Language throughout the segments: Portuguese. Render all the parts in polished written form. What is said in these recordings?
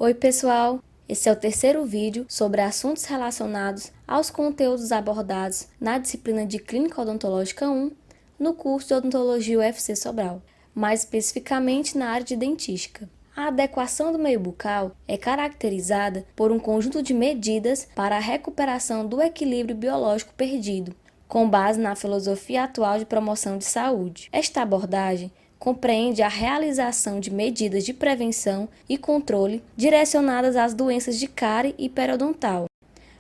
Oi pessoal, esse é o terceiro vídeo sobre assuntos relacionados aos conteúdos abordados na disciplina de Clínica Odontológica 1 no curso de Odontologia UFC Sobral, mais especificamente na área de dentística. A adequação do meio bucal é caracterizada por um conjunto de medidas para a recuperação do equilíbrio biológico perdido, com base na filosofia atual de promoção de saúde. Esta abordagem compreende a realização de medidas de prevenção e controle direcionadas às doenças de cárie e periodontal,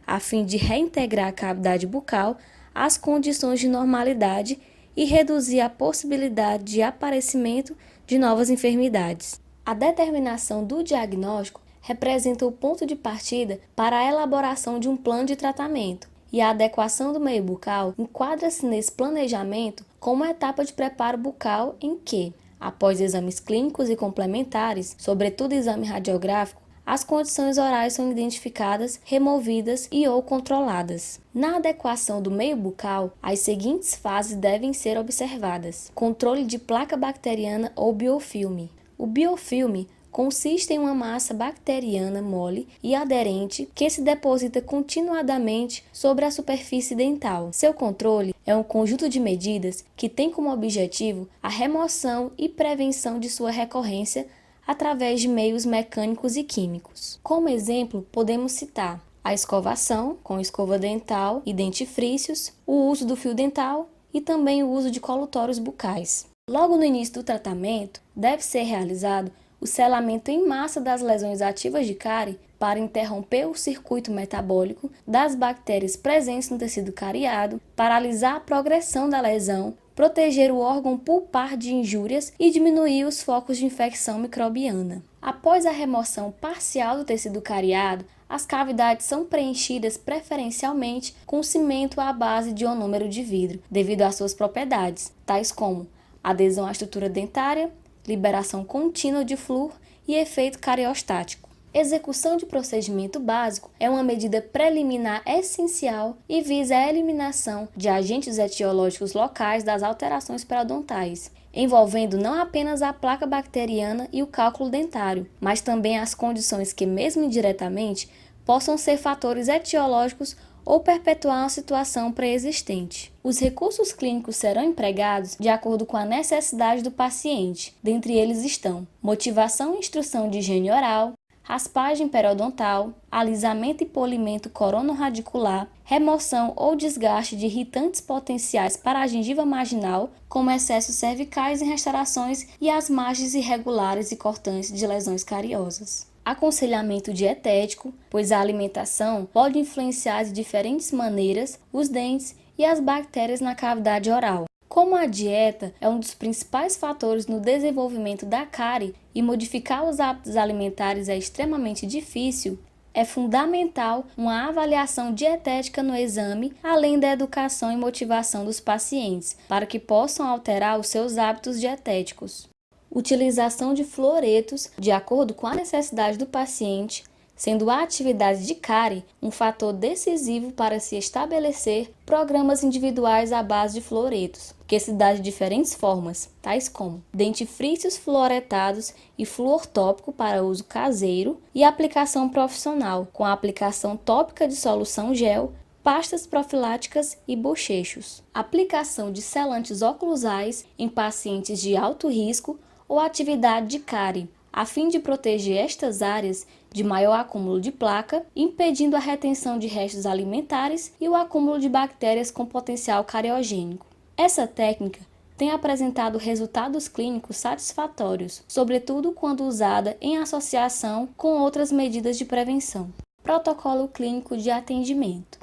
a fim de reintegrar a cavidade bucal às condições de normalidade e reduzir a possibilidade de aparecimento de novas enfermidades. A determinação do diagnóstico representa o ponto de partida para a elaboração de um plano de tratamento, e a adequação do meio bucal enquadra-se nesse planejamento como uma etapa de preparo bucal em que, após exames clínicos e complementares, sobretudo exame radiográfico, as condições orais são identificadas, removidas e ou controladas. Na adequação do meio bucal, as seguintes fases devem ser observadas: controle de placa bacteriana ou biofilme. O biofilme consiste em uma massa bacteriana mole e aderente que se deposita continuadamente sobre a superfície dental. Seu controle é um conjunto de medidas que tem como objetivo a remoção e prevenção de sua recorrência através de meios mecânicos e químicos. Como exemplo, podemos citar a escovação, com escova dental e dentifrícios, o uso do fio dental e também o uso de colutórios bucais. Logo no início do tratamento, deve ser realizado o selamento em massa das lesões ativas de cárie para interromper o circuito metabólico das bactérias presentes no tecido cariado, paralisar a progressão da lesão, proteger o órgão pulpar de injúrias e diminuir os focos de infecção microbiana. Após a remoção parcial do tecido cariado, as cavidades são preenchidas preferencialmente com cimento à base de ionômero de vidro, devido às suas propriedades, tais como adesão à estrutura dentária, liberação contínua de flúor e efeito cariostático. Execução de procedimento básico é uma medida preliminar essencial e visa a eliminação de agentes etiológicos locais das alterações periodontais, envolvendo não apenas a placa bacteriana e o cálculo dentário, mas também as condições que, mesmo indiretamente, possam ser fatores etiológicos ou perpetuar uma situação pré-existente. Os recursos clínicos serão empregados de acordo com a necessidade do paciente. Dentre eles estão motivação e instrução de higiene oral, raspagem periodontal, alisamento e polimento coronorradicular, remoção ou desgaste de irritantes potenciais para a gengiva marginal, como excessos cervicais em restaurações e as margens irregulares e cortantes de lesões cariosas. Aconselhamento dietético, pois a alimentação pode influenciar de diferentes maneiras os dentes e as bactérias na cavidade oral. Como a dieta é um dos principais fatores no desenvolvimento da cárie e modificar os hábitos alimentares é extremamente difícil, é fundamental uma avaliação dietética no exame, além da educação e motivação dos pacientes, para que possam alterar os seus hábitos dietéticos. Utilização de fluoretos de acordo com a necessidade do paciente, sendo a atividade de cárie um fator decisivo para se estabelecer programas individuais à base de fluoretos, que se dá de diferentes formas, tais como dentifrícios fluoretados e flúor tópico para uso caseiro e aplicação profissional, com a aplicação tópica de solução gel, pastas profiláticas e bochechos. Aplicação de selantes oclusais em pacientes de alto risco ou atividade de cárie, a fim de proteger estas áreas de maior acúmulo de placa, impedindo a retenção de restos alimentares e o acúmulo de bactérias com potencial cariogênico. Essa técnica tem apresentado resultados clínicos satisfatórios, sobretudo quando usada em associação com outras medidas de prevenção. Protocolo clínico de atendimento.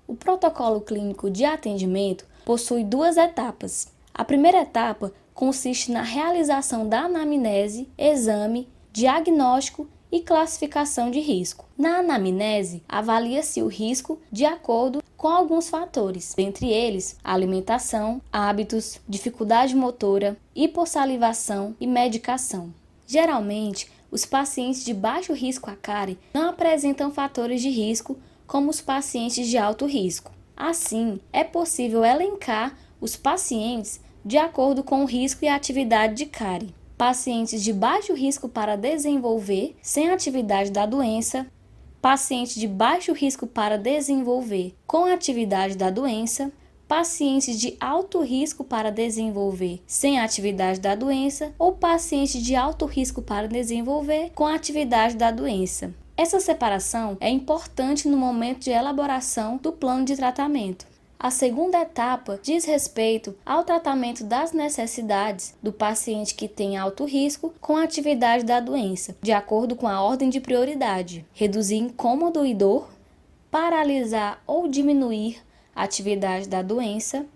O protocolo clínico de atendimento possui duas etapas. A primeira etapa consiste na realização da anamnese, exame, diagnóstico e classificação de risco. Na anamnese, avalia-se o risco de acordo com alguns fatores, dentre eles alimentação, hábitos, dificuldade motora, hipossalivação e medicação. Geralmente, os pacientes de baixo risco à cárie não apresentam fatores de risco como os pacientes de alto risco. Assim, é possível elencar os pacientes de acordo com o risco e a atividade de cárie. pacientes de baixo risco para desenvolver sem atividade da doença, pacientes de baixo risco para desenvolver com atividade da doença, pacientes de alto risco para desenvolver sem atividade da doença ou pacientes de alto risco para desenvolver com atividade da doença. Essa separação é importante no momento de elaboração do plano de tratamento. A segunda etapa diz respeito ao tratamento das necessidades do paciente que tem alto risco com a atividade da doença, de acordo com a ordem de prioridade: reduzir incômodo e dor, paralisar ou diminuir a atividade da doença,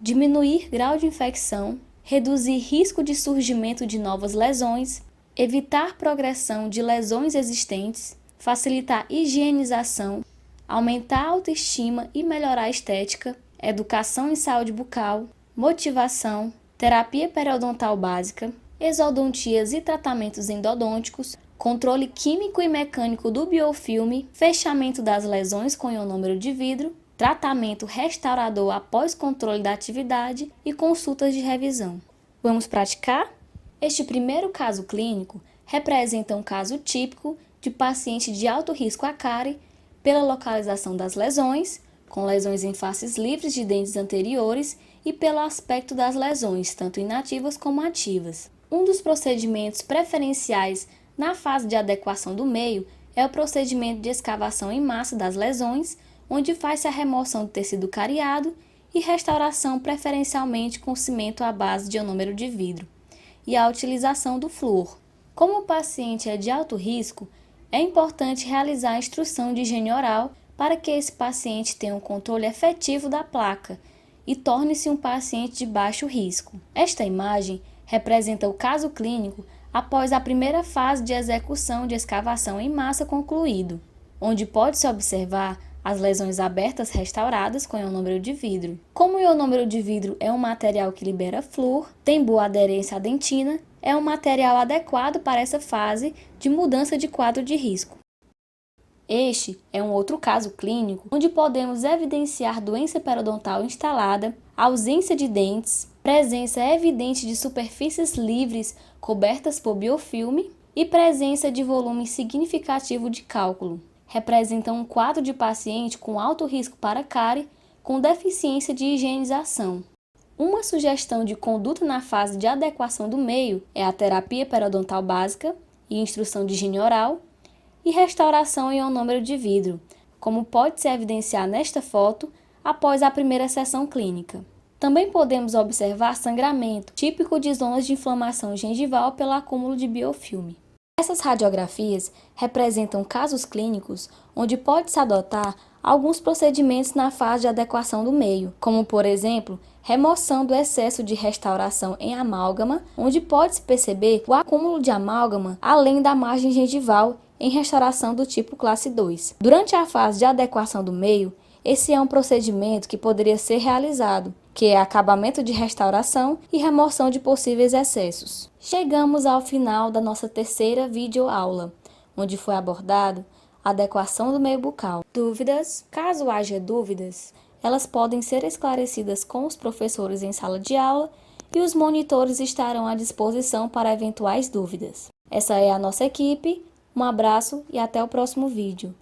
diminuir grau de infecção, reduzir risco de surgimento de novas lesões, evitar progressão de lesões existentes, facilitar higienização, aumentar a autoestima e melhorar a estética, educação em saúde bucal, motivação, terapia periodontal básica, exodontias e tratamentos endodônticos, controle químico e mecânico do biofilme, fechamento das lesões com ionômero de vidro, tratamento restaurador após controle da atividade e consultas de revisão. Vamos praticar? Este primeiro caso clínico representa um caso típico de paciente de alto risco à cárie pela localização das lesões, com lesões em faces livres de dentes anteriores e pelo aspecto das lesões, tanto inativas como ativas. Um dos procedimentos preferenciais na fase de adequação do meio é o procedimento de escavação em massa das lesões, onde faz-se a remoção do tecido cariado e restauração preferencialmente com cimento à base de ionômero de vidro, e a utilização do flúor. Como o paciente é de alto risco, é importante realizar a instrução de higiene oral para que esse paciente tenha um controle efetivo da placa e torne-se um paciente de baixo risco. Esta imagem representa o caso clínico após a primeira fase de execução de escavação em massa concluído, onde pode-se observar as lesões abertas restauradas com ionômero de vidro. Como o ionômero de vidro é um material que libera flúor, tem boa aderência à dentina, é um material adequado para essa fase de mudança de quadro de risco. Este é um outro caso clínico onde podemos evidenciar doença periodontal instalada, ausência de dentes, presença evidente de superfícies livres cobertas por biofilme e presença de volume significativo de cálculo. Representam um quadro de paciente com alto risco para cárie com deficiência de higienização. Uma sugestão de conduta na fase de adequação do meio é a terapia periodontal básica e instrução de higiene oral e restauração em ionômero de vidro, como pode-se evidenciar nesta foto após a primeira sessão clínica. Também podemos observar sangramento, típico de zonas de inflamação gengival pelo acúmulo de biofilme. Essas radiografias representam casos clínicos onde pode-se adotar alguns procedimentos na fase de adequação do meio, como, por exemplo, remoção do excesso de restauração em amálgama, onde pode-se perceber o acúmulo de amálgama além da margem gengival em restauração do tipo classe 2. Durante a fase de adequação do meio, esse é um procedimento que poderia ser realizado, que é acabamento de restauração e remoção de possíveis excessos. Chegamos ao final da nossa terceira videoaula, onde foi abordado a adequação do meio bucal. Dúvidas? Caso haja dúvidas, elas podem ser esclarecidas com os professores em sala de aula e os monitores estarão à disposição para eventuais dúvidas. Essa é a nossa equipe, um abraço e até o próximo vídeo.